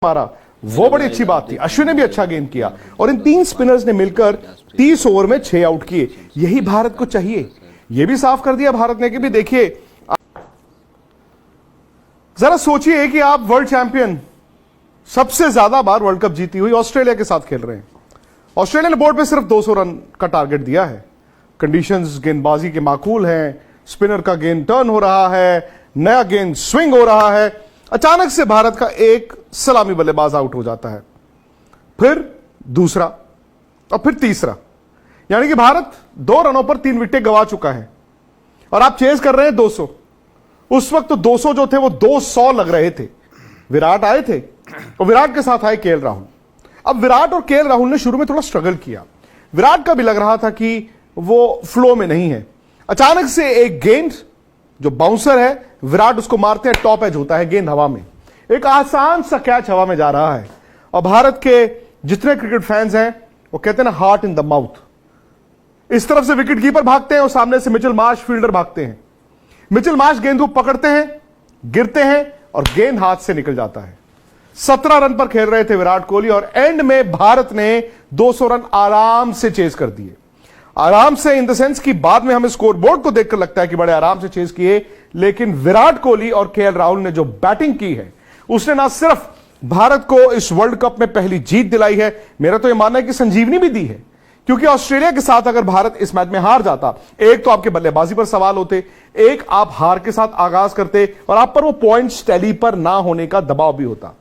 मारा वो बड़ी अच्छी बात थी। अश्विन ने भी अच्छा गेंद किया और इन तीन स्पिनर्स ने मिलकर 30 ओवर में 6 आउट किए। यही भारत को चाहिए। यह भी साफ कर दिया भारत ने कि भी देखिए, जरा सोचिए कि आप वर्ल्ड चैंपियन सबसे ज्यादा बार वर्ल्ड कप जीती हुई ऑस्ट्रेलिया के साथ खेल रहे हैं। ऑस्ट्रेलिया ने बोर्ड पे सिर्फ 200 रन का टारगेट दिया है। कंडीशंस गेंदबाजी के माकूल हैं, स्पिनर का गेंद टर्न हो रहा है, नया गेंद स्विंग हो रहा है। अचानक से भारत का एक सलामी बल्लेबाज आउट हो जाता है, फिर दूसरा और फिर तीसरा, यानी कि भारत 2 रनों पर 3 विकेट गंवा चुका है और आप चेज कर रहे हैं 200। उस वक्त तो 200 जो थे वो 200 लग रहे थे। विराट आए थे और विराट के साथ आए केएल राहुल। अब विराट और केएल राहुल ने शुरू में थोड़ा स्ट्रगल किया। विराट का भी लग रहा था कि वो फ्लो में नहीं है। अचानक से एक गेंद जो बाउंसर है, विराट उसको मारते हैं, टॉप एज होता है, गेंद हवा में, एक आसान सा कैच हवा में जा रहा है और भारत के जितने क्रिकेट फैंस हैं वो कहते हैं ना, हार्ट इन द माउथ। इस तरफ से विकेट कीपर भागते हैं और सामने से मिचेल मार्श फील्डर भागते हैं। मिचेल मार्श गेंद को पकड़ते हैं, गिरते हैं और गेंद हाथ से निकल जाता है। 17 रन पर खेल रहे थे विराट कोहली और एंड में भारत ने 200 रन आराम से चेज कर दिए। आराम से इन द सेंस कि बाद में हमें स्कोर बोर्ड को देखकर लगता है कि बड़े आराम से चेज किए, लेकिन विराट कोहली और केएल राहुल ने जो बैटिंग की है उसने ना सिर्फ भारत को इस वर्ल्ड कप में पहली जीत दिलाई है, मेरा तो यह मानना है कि संजीवनी भी दी है। क्योंकि ऑस्ट्रेलिया के साथ अगर भारत इस मैच में हार जाता, एक तो आपके बल्लेबाजी पर सवाल होते, एक आप हार के साथ आगाज करते और आप पर वो पॉइंट्स टैली पर ना होने का दबाव भी होता।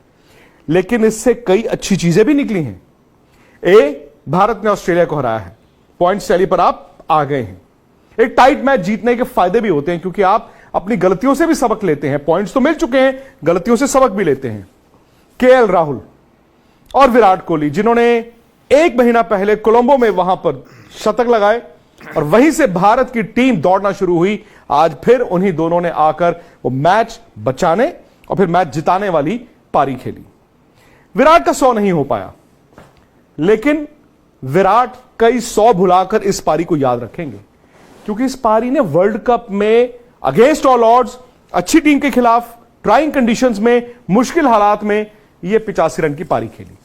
लेकिन इससे कई अच्छी चीजें भी निकली हैं। भारत ने ऑस्ट्रेलिया को हराया है, पॉइंट्स टैली पर आप आ गए हैं। एक टाइट मैच जीतने के फायदे भी होते हैं क्योंकि आप अपनी गलतियों से भी सबक लेते हैं। पॉइंट्स तो मिल चुके हैं, गलतियों से सबक भी लेते हैं। केएल राहुल और विराट कोहली, जिन्होंने 1 महीना पहले कोलंबो में वहां पर शतक लगाए और वहीं से भारत की टीम दौड़ना शुरू हुई, आज फिर उन्हीं दोनों ने आकर वो मैच बचाने और फिर मैच जिताने वाली पारी खेली। विराट का 100 नहीं हो पाया, लेकिन विराट कई 100 भुलाकर इस पारी को याद रखेंगे क्योंकि इस पारी ने वर्ल्ड कप में अगेंस्ट ऑल ऑड्स, अच्छी टीम के खिलाफ, ट्राइंग कंडीशंस में, मुश्किल हालात में यह 85 रन की पारी खेली।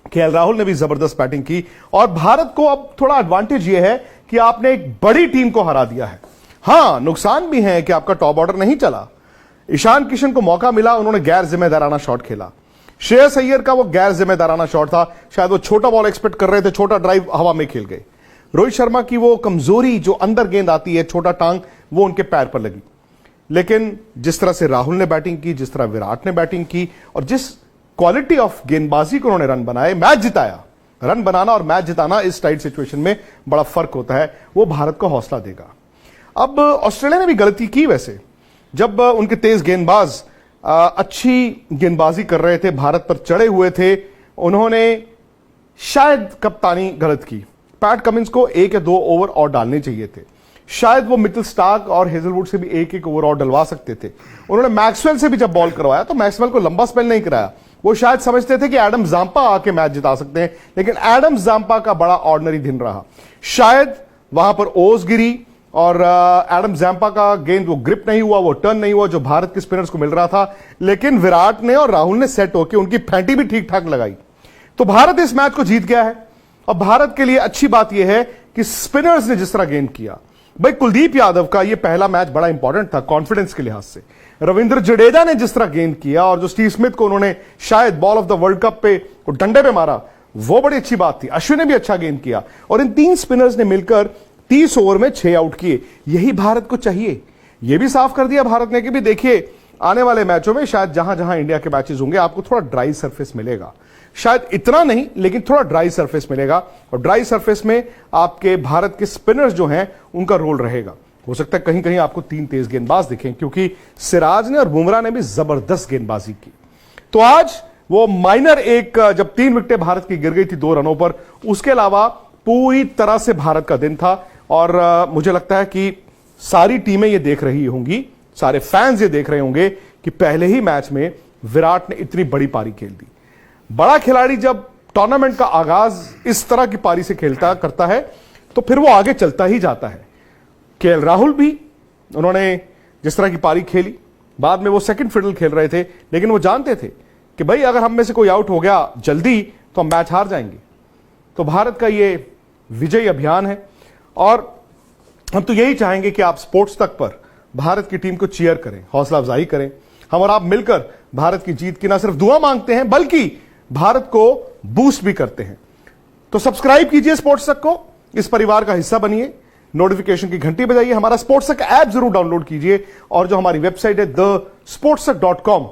केएल राहुल ने भी जबरदस्त बैटिंग की और भारत को अब थोड़ा एडवांटेज यह है कि आपने एक बड़ी टीम को हरा दिया है। हां, नुकसान भी है कि आपका टॉप ऑर्डर नहीं चला। ईशान किशन को मौका मिला, उन्होंने गैर जिम्मेदाराना शॉट खेला। श्रेयस अय्यर का वो गैर जिम्मेदाराना शॉट था, शायद वो छोटा बॉल एक्सपेक्ट कर रहे थे, छोटा ड्राइव हवा में खेल गए। रोहित शर्मा की वो कमजोरी जो अंदर गेंद आती है, छोटा टांग, वो उनके पैर पर लगी। लेकिन जिस तरह से राहुल ने बैटिंग की, जिस तरह विराट ने बैटिंग की और जिस क्वालिटी ऑफ गेंदबाजी को उन्होंने रन बनाए, मैच जिताया। रन बनाना और मैच जिताना इस टाइट सिचुएशन में बड़ा फर्क होता है, वो भारत को हौसला देगा। अब ऑस्ट्रेलिया ने भी गलती की वैसे, जब उनके तेज गेंदबाज अच्छी गेंदबाजी कर रहे थे, भारत पर चढ़े हुए थे, उन्होंने शायद कप्तानी गलत की। पैट कमिंस को 1 या 2 ओवर और डालने चाहिए थे। शायद वो मिचेल स्टार्क और हेजलवुड से भी 1-1 ओवर और डलवा सकते थे। उन्होंने मैक्सवेल से भी जब बॉल करवाया तो मैक्सवेल को लंबा स्पेल नहीं कराया। वो शायद समझते थे कि एडम जांपा आके मैच जिता सकते हैं, लेकिन एडम जांपा का बड़ा ऑर्डिनरी दिन रहा। शायद वहां पर ओस गिरी और एडम जांपा का गेंद वो ग्रिप नहीं हुआ, वो टर्न नहीं हुआ जो भारत के स्पिनर्स को मिल रहा था। लेकिन विराट ने और राहुल ने सेट होकर उनकी फैंटी भी ठीक ठाक लगाई, तो भारत इस मैच को जीत गया है। और भारत के लिए अच्छी बात यह है कि स्पिनर्स ने जिस तरह गेंद किया, भाई कुलदीप यादव का यह पहला मैच बड़ा इंपॉर्टेंट था कॉन्फिडेंस के लिहाज से। रविंद्र जडेजा ने जिस तरह गेंद किया और जो स्टीव स्मिथ को उन्होंने शायद ball of the world cup पे डंडे पे मारा, वो बड़ी अच्छी बात थी। अश्विन ने भी अच्छा गेंद किया और इन 3 स्पिनर्स ने मिलकर 30 ओवर में 6 आउट किए। यही भारत को चाहिए। यह भी साफ कर दिया भारत ने कि भी देखिए, आने वाले मैचों में शायद जहां जहां इंडिया के मैचेस होंगे आपको थोड़ा ड्राई सरफेस मिलेगा। शायद इतना नहीं, लेकिन थोड़ा ड्राई सरफेस मिलेगा और ड्राई सरफेस में आपके भारत के स्पिनर्स जो हैं उनका रोल रहेगा। हो सकता है कहीं कहीं आपको 3 तेज गेंदबाज दिखें क्योंकि सिराज ने और बुमराह ने भी जबरदस्त गेंदबाजी की। तो आज वो माइनर एक जब 3 विकेटें भारत की गिर गई थी 2 रनों पर, उसके अलावा पूरी तरह से भारत का दिन था। और मुझे लगता है कि सारी टीमें ये देख रही होंगी, सारे फैंस ये देख रहे होंगे कि पहले ही मैच में विराट ने इतनी बड़ी पारी खेल दी। बड़ा खिलाड़ी जब टूर्नामेंट का आगाज इस तरह की पारी से खेलता करता है तो फिर वो आगे चलता ही जाता है। केएल राहुल भी, उन्होंने जिस तरह की पारी खेली, बाद में वो सेकंड फिडल खेल रहे थे, लेकिन वो जानते थे कि भाई अगर हम में से कोई आउट हो गया जल्दी तो हम मैच हार जाएंगे। तो भारत का ये विजयी अभियान है और हम तो यही चाहेंगे कि आप स्पोर्ट्स तक पर भारत की टीम को चीयर करें, हौसला अफजाई करें। हम और आप मिलकर भारत की जीत की ना सिर्फ दुआ मांगते हैं बल्कि भारत को बूस्ट भी करते हैं। तो सब्सक्राइब कीजिए स्पोर्ट्स तक को, इस परिवार का हिस्सा बनिए, नोटिफिकेशन की घंटी बजाइए, हमारा स्पोर्ट्स तक ऐप जरूर डाउनलोड कीजिए और जो हमारी वेबसाइट है thesportsak.com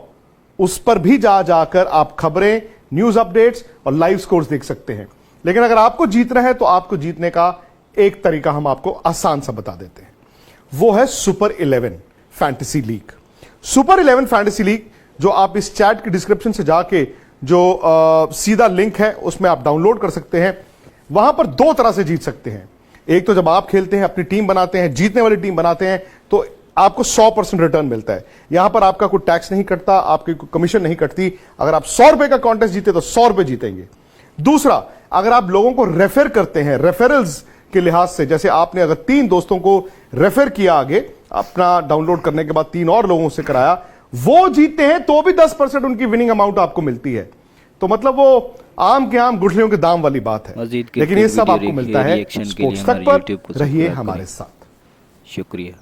उस पर भी जाकर आप खबरें, न्यूज अपडेट्स और लाइव स्कोर्स देख सकते हैं। लेकिन अगर आपको जीतना है तो आपको जीतने का एक तरीका हम आपको आसान सा बता देते हैं, वो है super 11 fantasy league. Super 11 fantasy league जो आप इस चैट की डिस्क्रिप्शन से जाके जो सीधा लिंक है उसमें आप डाउनलोड कर सकते हैं। वहां पर दो तरह से जीत सकते हैं। एक तो जब आप खेलते हैं, अपनी टीम बनाते हैं, जीतने वाली टीम बनाते हैं, तो आपको 100% रिटर्न मिलता है। यहां पर आपका कोई टैक्स नहीं कटता, आपकी कोई कमीशन नहीं कटती। अगर आप 100 रुपए का कॉन्टेस्ट जीते तो 100 रुपए जीतेंगे। दूसरा, अगर आप लोगों को रेफर करते हैं, रेफरल्स के लिहाज से, जैसे आपने अगर 3 दोस्तों को रेफर किया आगे, अपना डाउनलोड करने के बाद 3 और लोगों से कराया, वो जीतते हैं तो भी 10% उनकी विनिंग अमाउंट आपको मिलती है। तो मतलब वो आम के आम गुठलियों के दाम वाली बात है, लेकिन ये सब आपको मिलता है स्पोर्ट्स तक पर। रहिए हमारे साथ। शुक्रिया।